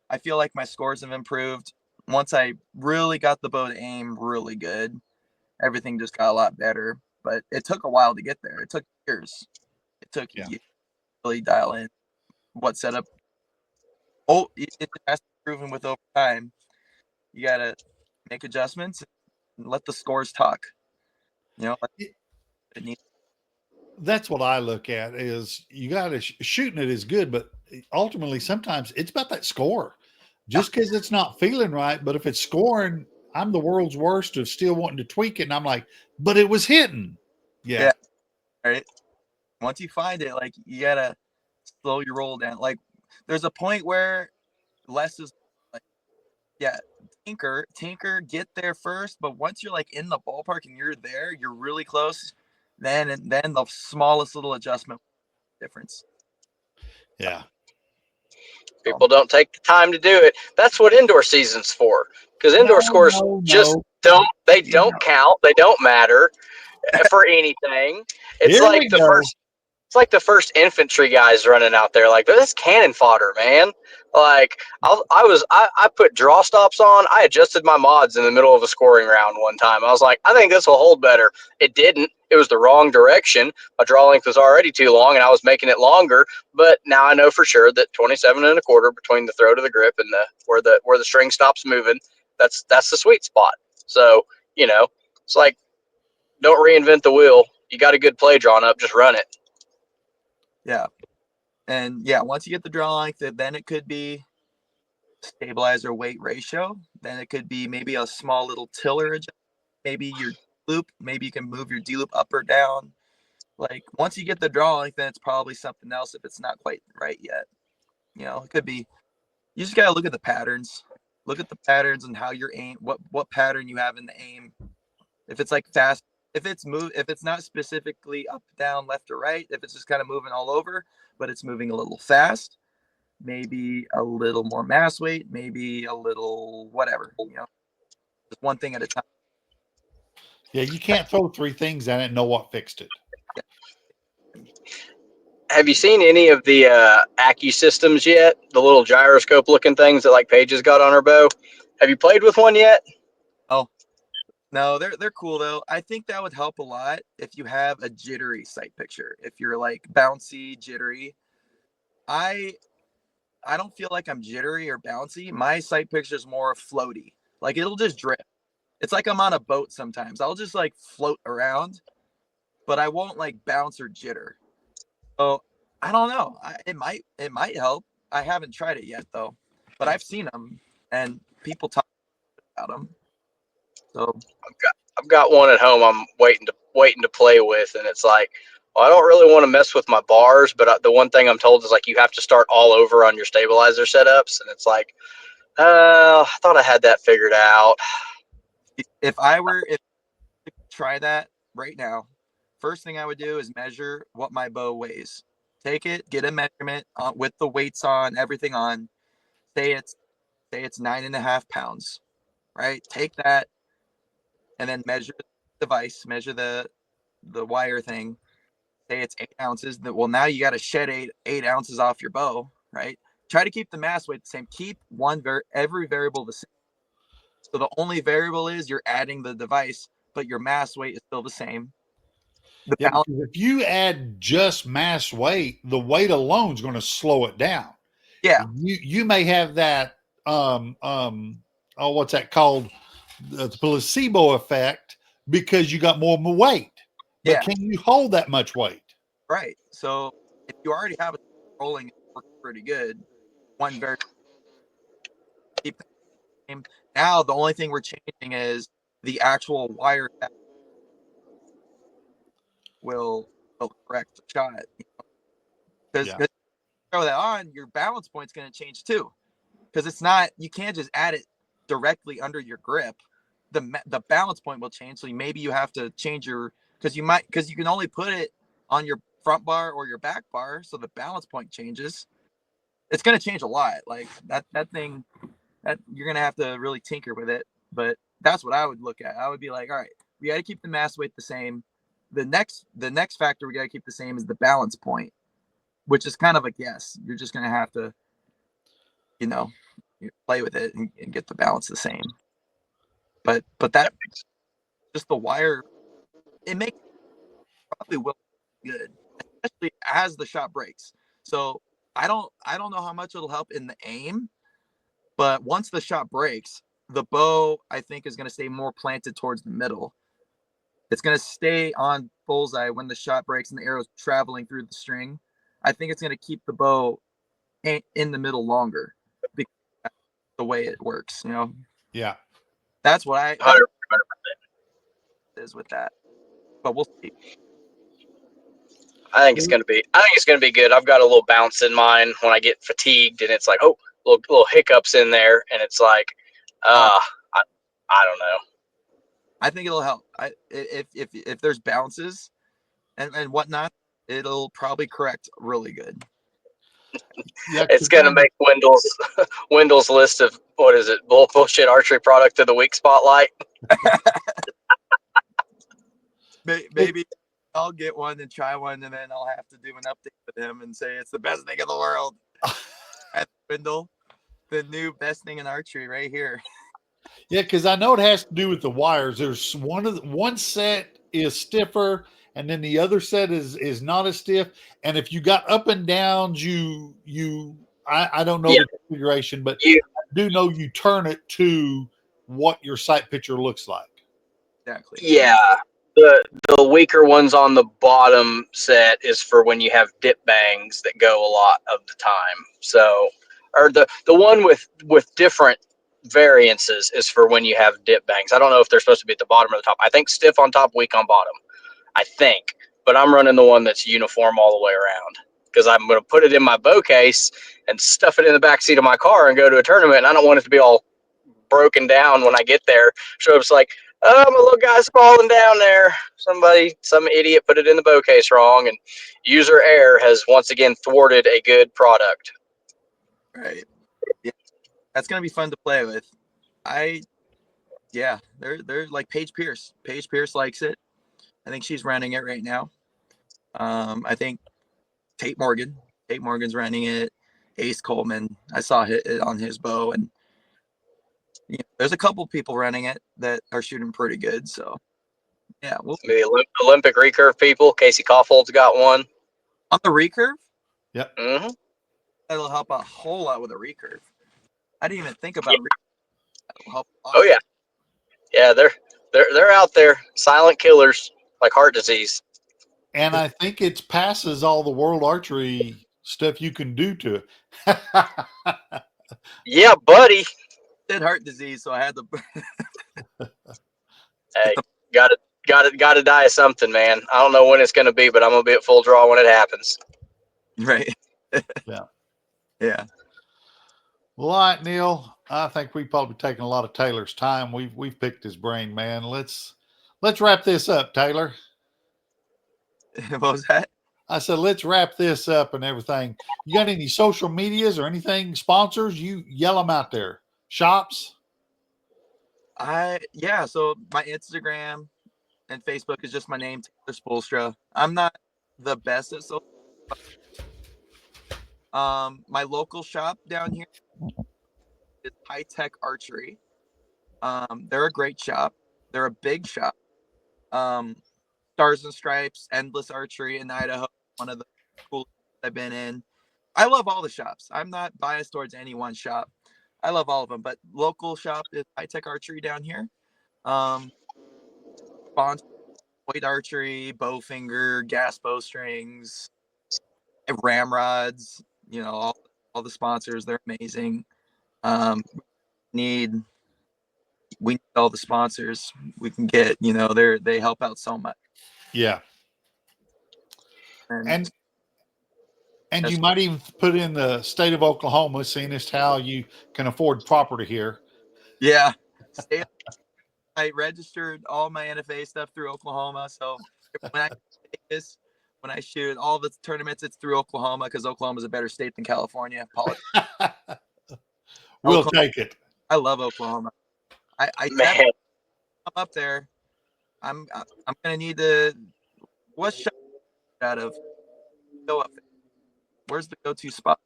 I feel like my scores have improved. Once I really got the bow to aim really good, everything just got a lot better. But it took a while to get there. It took years. It took years to really dial in what setup. Oh, it has to be proven with over time. You gotta make adjustments and let the scores talk. It needs. That's what I look at is you got to shooting it is good, but ultimately sometimes it's about that score. Just because it's not feeling right, but if it's scoring, I'm the world's worst of still wanting to tweak it, and I'm like, but it was hitting. Yeah. Right. Once you find it, like you gotta slow your roll down. Like there's a point where less is like, yeah, tinker, get there first. But once you're like in the ballpark and you're there, you're really close. Then the smallest little adjustment difference. Yeah. People don't take the time to do it. That's what indoor season's for. Because indoor scores just don't count. They don't matter for anything. It's Here like we go. It's like the first infantry guys running out there. Like, this cannon fodder, man. Like, I put draw stops on. I adjusted my mods in the middle of a scoring round one time. I was like, I think this will hold better. It didn't. It was the wrong direction. My draw length was already too long, and I was making it longer. But now I know for sure that 27 and a quarter between the throat of the grip and where the string stops moving, that's the sweet spot. So, it's like, don't reinvent the wheel. You got a good play drawn up, just run it. Yeah. And yeah, once you get the draw length, then it could be stabilizer weight ratio. Then it could be maybe a small little tiller adjustment. Maybe your loop, maybe you can move your D loop up or down. Like once you get the draw length, then it's probably something else if it's not quite right yet. It could be, you just gotta look at the patterns. Look at the patterns and how you're aim, what pattern you have in the aim. If it's like fast, if it's not specifically up, down, left, or right, if it's just kind of moving all over, but it's moving a little fast, maybe a little more mass weight, maybe a little whatever, just one thing at a time. Yeah, you can't throw 3 things at it and know what fixed it. Have you seen any of the Accu systems yet? The little gyroscope looking things that like Paige has got on her bow. Have you played with one yet? Oh, no, they're cool though. I think that would help a lot if you have a jittery sight picture. If you're like bouncy, jittery. I don't feel like I'm jittery or bouncy. My sight picture is more floaty. Like it'll just drift. It's like I'm on a boat sometimes. I'll just like float around, but I won't like bounce or jitter. So I don't know. It might help. I haven't tried it yet though, but I've seen them and people talk about them. So I've got one at home. I'm waiting to play with, and it's like well, I don't really want to mess with my bars, but the one thing I'm told is like you have to start all over on your stabilizer setups, and it's like, I thought I had that figured out. If I were to try that right now, first thing I would do is measure what my bow weighs. Take it, get a measurement with the weights on, everything on. Say it's 9.5 pounds, right? Take that and then measure the device, measure the wire thing. Say it's 8 ounces. Well, now you got to shed eight ounces off your bow, right? Try to keep the mass weight the same. Keep every variable the same. So the only variable is you're adding the device, but your mass weight is still the same. The Yeah, balance, because if you add just mass weight, the weight alone is going to slow it down. yeah, You may have that what's that called? The placebo effect because you got more weight. But yeah, can you hold that much weight? right. So if you already have it rolling, it works pretty good. One variable, keep the same. Now the only thing we're changing is the actual wire that will correct the shot. Because Yeah. throw that on, your balance point's going to change too. Because it's not, you can't just add it directly under your grip. The balance point will change. So maybe you have to change because you can only put it on your front bar or your back bar. So the balance point changes. It's going to change a lot. Like that thing that you're going to have to really tinker with it. But that's what I would look at. I would be like, all right, we got to keep the mass weight the same. The next factor we got to keep the same is the balance point, which is kind of a guess. You're just going to have to, you know, play with it and get the balance the same. But that just the wire, it makes probably will be good, especially as the shot breaks. So I don't know how much it'll help in the aim, but once the shot breaks, the bow I think is going to stay more planted towards the middle. It's going to stay on bullseye when the shot breaks and the arrow's traveling through the string. I think it's going to keep the bow in the middle longer because that's the way it works. Yeah. That's what that is with that. But we'll see. I think it's gonna be good. I've got a little bounce in mine when I get fatigued, and it's like, oh, little hiccups in there, and it's like, I don't know. I think it'll help. If there's bounces and whatnot, it'll probably correct really good. Yeah. It's gonna make Wendell's list of what is it, bullshit archery product of the week spotlight. Maybe I'll get one and try one, and then I'll have to do an update with him and say it's the best thing in the world. At Wendell, the new best thing in archery right here. Yeah, because I know it has to do with the wires. There's one set is stiffer, and then the other set is not as stiff. And if you got up and downs, I don't know the configuration, but I do know you turn it to what your sight picture looks like. Exactly. Yeah. The weaker ones on the bottom set is for when you have dip bangs that go a lot of the time. So, or the one with different variances is for when you have dip bangs. I don't know if they're supposed to be at the bottom or the top. I think stiff on top, weak on bottom. I think, but I'm running the one that's uniform all the way around because I'm going to put it in my bow case and stuff it in the back seat of my car and go to a tournament. And I don't want it to be all broken down when I get there. So it's like, oh, my little guy's falling down there. Some idiot put it in the bow case wrong, and user error has once again thwarted a good product. Right. Yeah. That's gonna be fun to play with. They're like Paige Pierce. Paige Pierce likes it. I think she's running it right now. I think Tate Morgan's running it. Ace Coleman, I saw it on his bow, and there's a couple people running it that are shooting pretty good. So yeah, The Olympic recurve people, Casey Kaufhold's got one. On the recurve? Yep. Mm-hmm. That'll help a whole lot with a recurve. I didn't even think about recurve. That'll help a lot. Oh yeah. Yeah, they're out there, silent killers like heart disease. And I think it passes all the world archery stuff you can do to it. Yeah, buddy. I did heart disease, so I had to Hey, got Got to die of something, man. I don't know when it's going to be, but I'm going to be at full draw when it happens. Right. Yeah. Yeah. Well, all right, Neil. I think we've probably taken a lot of Taylor's time. We've picked his brain, man. Let's wrap this up, Taylor. What was that? I said, let's wrap this up and everything. You got any social medias or anything, sponsors? You yell them out there. Shops? Yeah, so my Instagram and Facebook is just my name, Taylor Spoolstra. I'm not the best at social. My local shop down here is High Tech Archery. They're a great shop. They're a big shop. Um, Stars and Stripes, Endless Archery in Idaho, one of the coolest I've been in. I love all the shops. I'm not biased towards any one shop. I love all of them, but local shop is High Tech Archery down here. Um, Sponsor White Archery, Bowfinger, Gas Bowstrings, Ramrods. All the sponsors. They're amazing. Um, need we need all the sponsors we can get. They help out so much. Yeah. And And you might even put in the state of Oklahoma, seeing as how you can afford property here. yeah, I registered all my NFA stuff through Oklahoma. So when I shoot all the tournaments, it's through Oklahoma because Oklahoma's a better state than California. We'll take it. I love Oklahoma. I Man, I'm up there. I'm gonna need to. What's shot out of? Go up there. Where's the go-to spot?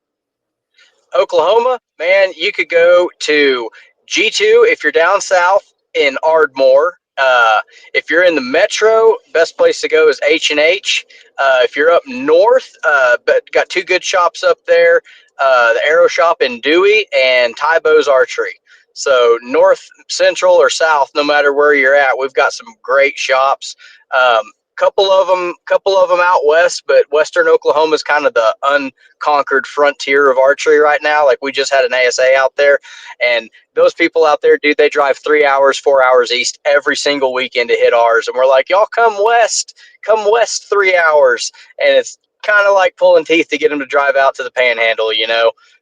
Oklahoma, man, you could go to G2 if you're down south in Ardmore. If you're in the metro, best place to go is H&H. If you're up north, but got two good shops up there, the Arrow Shop in Dewey and Tybo's Archery. So north, central, or south, no matter where you're at, we've got some great shops. Couple of them out west, but western Oklahoma is kind of the unconquered frontier of archery right now. Like, we just had an ASA out there, and those people out there, dude, they drive 3 hours, 4 hours east every single weekend to hit ours. And we're like, y'all come west 3 hours. And it's kind of like pulling teeth to get them to drive out to the panhandle,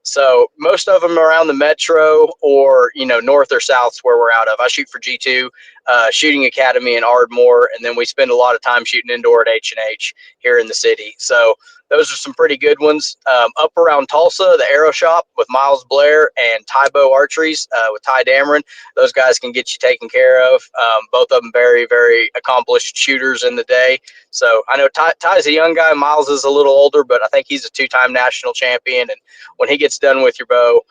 So most of them around the metro or, north or south where we're out of. I shoot for G2 Shooting Academy in Ardmore, and then we spend a lot of time shooting indoor at H&H here in the city. So those are some pretty good ones. Up around Tulsa, the Arrow Shop with Miles Blair and Tybo Archeries with Ty Dameron. Those guys can get you taken care of. Both of them very, very accomplished shooters in the day. So I know Ty's a young guy. Miles is a little older, but I think he's a two-time national champion. And when he gets done with your bow,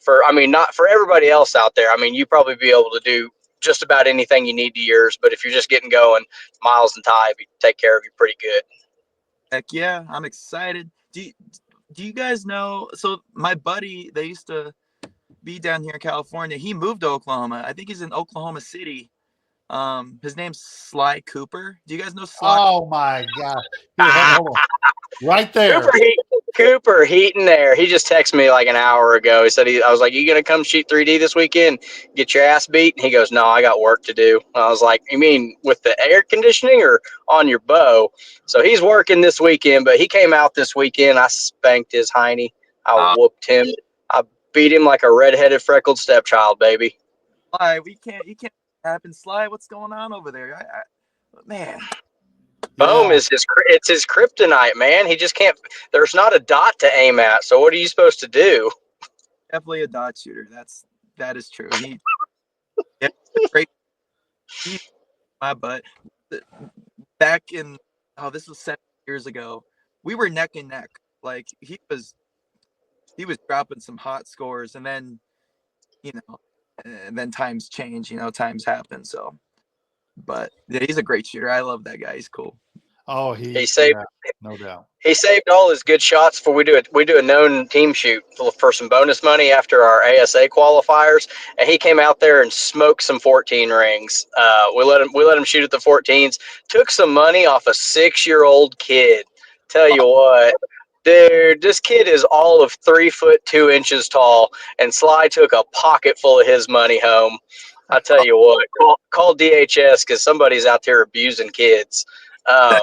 not for everybody else out there, you probably be able to do just about anything you need to yours. But if you're just getting going, Miles and Ty take care of you pretty good. Heck yeah, I'm excited. Do you guys know? So my buddy, they used to be down here in California. He moved to Oklahoma. I think he's in Oklahoma City. His name's Sly Cooper. Do you guys know Sly? Oh my God! Here, hold on. Right there. Cooper Heaton there. He just texted me like an hour ago. He said I was like, "You gonna come shoot 3D this weekend? Get your ass beat?" And he goes, "No, I got work to do." I was like, "You mean with the air conditioning or on your bow?" So he's working this weekend, but he came out this weekend. I spanked his hiney. I whooped him. I beat him like a redheaded freckled stepchild, baby. Sly, you can't happen. Sly, what's going on over there? Man. Boom is it's his kryptonite, man. He just can't. There's not a dot to aim at. So what are you supposed to do? Definitely a dot shooter. That is true. Great. My butt. Back in this was 7 years ago. We were neck and neck. Like he was dropping some hot scores, and then and then times change. Times happen. So, but yeah, he's a great shooter. I love that guy. He's cool. Oh, he saved, no doubt. He saved all his good shots for we do a known team shoot for some bonus money after our ASA qualifiers, and he came out there and smoked some 14 rings. We let him shoot at the 14s. Took some money off a 6-year-old kid. Tell you what, dude, this kid is all of 3 foot 2 inches tall, and Sly took a pocket full of his money home. I tell you what, call DHS because somebody's out there abusing kids. Um,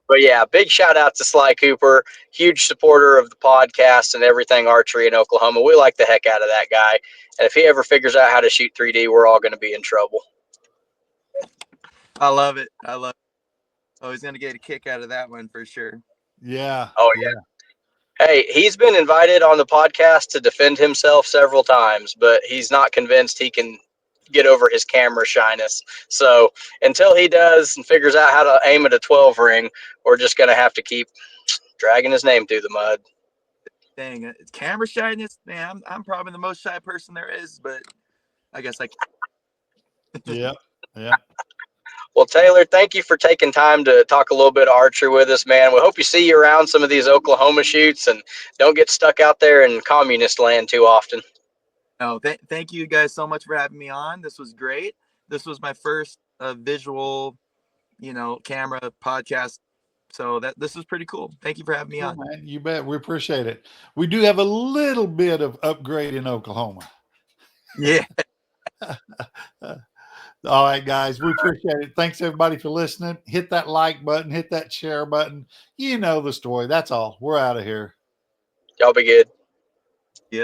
but yeah, big shout out to Sly Cooper, huge supporter of the podcast and everything archery in Oklahoma. We like the heck out of that guy. And if he ever figures out how to shoot 3D, we're all going to be in trouble. I love it. Oh, he's gonna get a kick out of that one for sure. Yeah. Oh, yeah. Hey, he's been invited on the podcast to defend himself several times, but he's not convinced he can get over his camera shyness. So until he does and figures out how to aim at a 12 ring, we're just going to have to keep dragging his name through the mud. Dang, it's camera shyness. Man, I'm probably the most shy person there is, but I guess I can. Yeah. Yeah. Well, Taylor, thank you for taking time to talk a little bit of archery with us, man. We hope you see you around some of these Oklahoma shoots and don't get stuck out there in communist land too often. No, thank you guys so much for having me on. This was great. This was my first visual, camera podcast. So this was pretty cool. Thank you for having me on. Man, you bet. We appreciate it. We do have a little bit of upgrade in Oklahoma. Yeah. All right, guys, we appreciate it. Thanks everybody for listening. Hit that like button, hit that share button. You know the story. That's all. We're out of here. Y'all be good.